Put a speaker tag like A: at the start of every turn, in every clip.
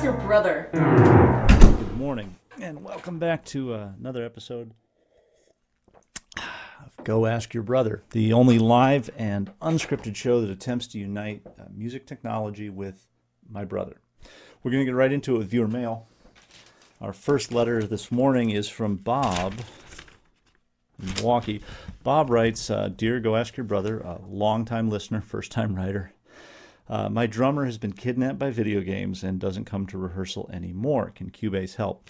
A: Your Brother.
B: Good morning, and welcome back to another episode of Go Ask Your Brother, the only live and unscripted show that attempts to unite music technology with my brother. We're going to get right into it with viewer mail. Our first letter this morning is from Bob in Milwaukee. Bob writes, Dear Go Ask Your Brother, a longtime listener, first-time writer. My drummer has been kidnapped by video games and doesn't come to rehearsal anymore. Can Cubase help?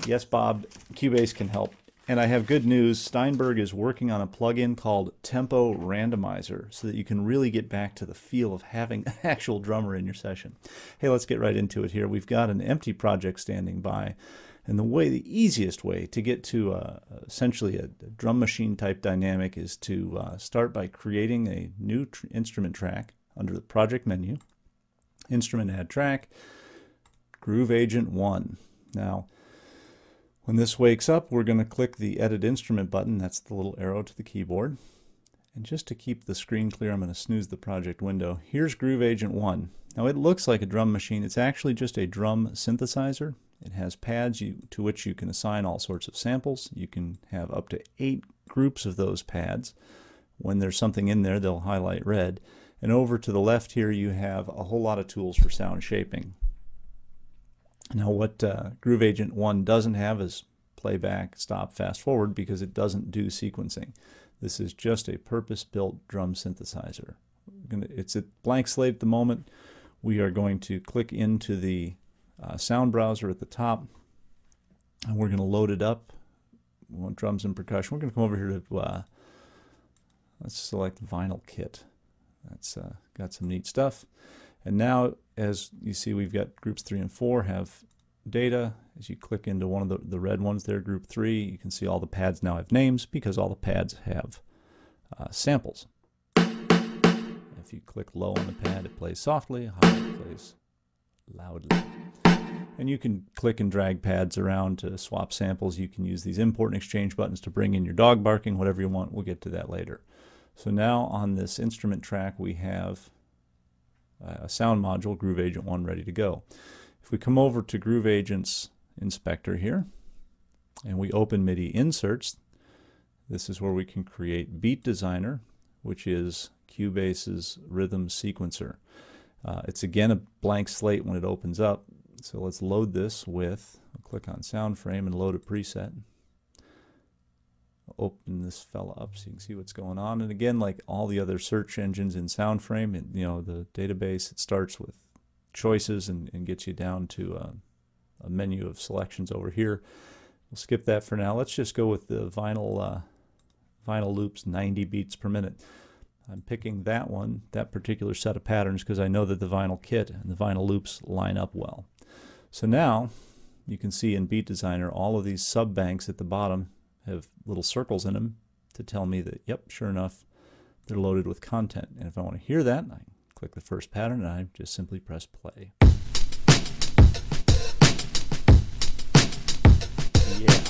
B: Yes, Bob, Cubase can help. And I have good news. Steinberg is working on a plugin called Tempo Randomizer so that you can really get back to the feel of having an actual drummer in your session. Hey, let's get right into it here. We've got an empty project standing by. And the easiest way to get to essentially a drum machine type dynamic is to start by creating a new instrument track under the project menu, instrument add track, Groove Agent 1. Now, when this wakes up, we're going to click the edit instrument button. That's the little arrow to the keyboard. And just to keep the screen clear, I'm going to snooze the project window. Here's Groove Agent 1. Now, it looks like a drum machine. It's actually just a drum synthesizer. It has pads to which you can assign all sorts of samples. You can have up to 8 groups of those pads. When there's something in there, they'll highlight red. And over to the left here, you have a whole lot of tools for sound shaping. Now, what Groove Agent 1 doesn't have is playback, stop, fast forward, because it doesn't do sequencing. This is just a purpose-built drum synthesizer. It's a blank slate at the moment. We are going to click into the sound browser at the top, and we're going to load it up. We want drums and percussion. We're going to come over here to, let's select Vinyl Kit. That's got some neat stuff. And now, as you see, we've got groups 3 and 4 have data. As you click into one of the red ones there, group 3, you can see all the pads now have names because all the pads have samples. If you click low on the pad, it plays softly, high it plays loudly. And you can click and drag pads around to swap samples. You can use these import and exchange buttons to bring in your dog barking, whatever you want. We'll get to that later. So now on this instrument track, we have a sound module, Groove Agent 1, ready to go. If we come over to Groove Agent's inspector here, and we open MIDI inserts, this is where we can create Beat Designer, which is Cubase's rhythm sequencer. It's again a blank slate when it opens up. So let's load this with, I'll click on Sound Frame and load a preset. Open this fella up so you can see what's going on. And again, like all the other search engines in SoundFrame, the database, it starts with choices and gets you down to a menu of selections over here. We'll skip that for now. Let's just go with the vinyl loops, 90 beats per minute. I'm picking that particular set of patterns, because I know that the vinyl kit and the vinyl loops line up well. So now you can see in Beat Designer all of these sub banks at the bottom have little circles in them to tell me that, yep, sure enough, they're loaded with content. And if I want to hear that, I click the first pattern and I just simply press play. Yeah.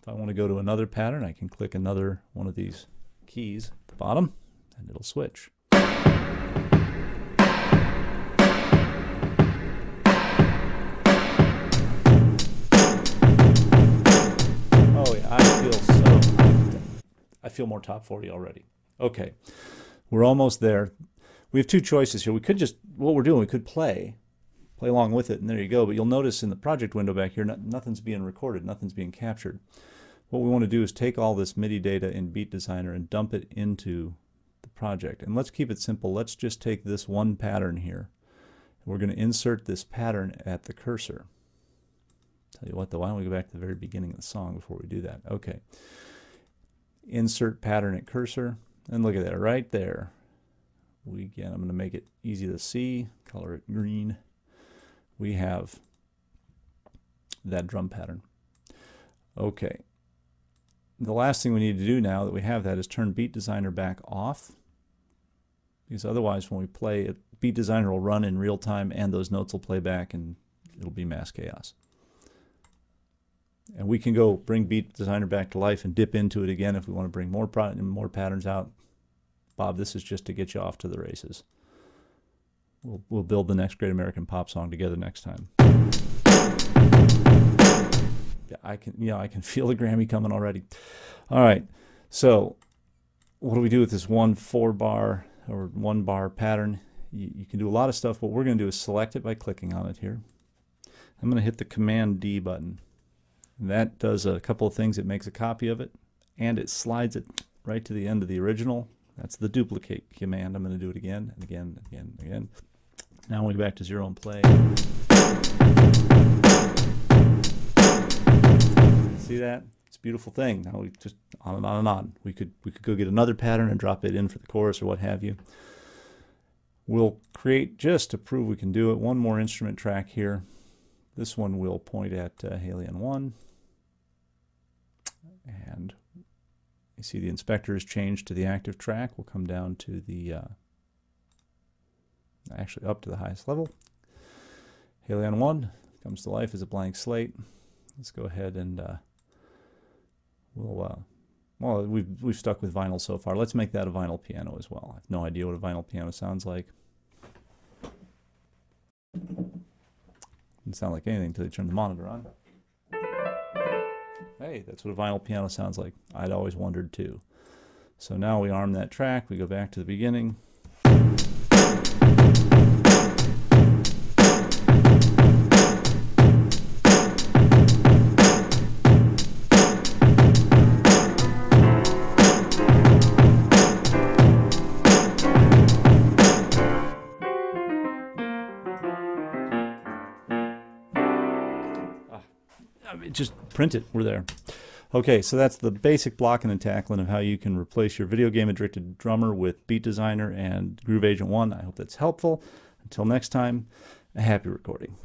B: If I want to go to another pattern, I can click another one of these keys at the bottom and it'll switch. I feel more top 40 already. Okay, we're almost there. We have 2 choices here. We could just, what we're doing, we could play along with it, and there you go. But you'll notice in the project window back here, nothing's being recorded, nothing's being captured. What we want to do is take all this MIDI data in Beat Designer and dump it into the project. And let's keep it simple. Let's just take this one pattern here. We're going to insert this pattern at the cursor. Tell you what, though, why don't we go back to the very beginning of the song before we do that? Okay. Insert pattern at cursor, and look at that right there. I'm going to make it easy to see, color it green. We have that drum pattern. Okay. The last thing we need to do now that we have that is turn Beat Designer back off, because otherwise when we play it, Beat Designer will run in real time and those notes will play back and it'll be mass chaos. And we can go bring Beat Designer back to life and dip into it again if we want to bring more patterns out. Bob, this is just to get you off to the races. we'll build the next great American pop song together next time. Yeah, I can feel the Grammy coming already. All right, so what do we do with this 1/4-bar or 1-bar pattern? You can do a lot of stuff. What we're going to do is select it by clicking on it here. I'm going to hit the Command D button. And that does a couple of things. It makes a copy of it, and it slides it right to the end of the original. That's the duplicate command. I'm going to do it again and again and again and again. Now we go back to 0 and play. See that? It's a beautiful thing. Now we just on and on and on. We could go get another pattern and drop it in for the chorus or what have you. We'll create, just to prove we can do it, one more instrument track here. This one will point at Halion 1. And you see the inspector is changed to the active track. We'll come down to the, actually up to the highest level. Halion 1 comes to life as a blank slate. Let's go ahead and well, we've stuck with vinyl so far. Let's make that a vinyl piano as well. I have no idea what a vinyl piano sounds like. Doesn't sound like anything until you turn the monitor on. Hey, that's what a vinyl piano sounds like. I'd always wondered too. So now we arm that track. We go back to the beginning. Just print it. We're there. Okay, so that's the basic blocking and tackling of how you can replace your video game directed drummer with Beat Designer and Groove Agent 1. I hope that's helpful. Until next time, a happy recording.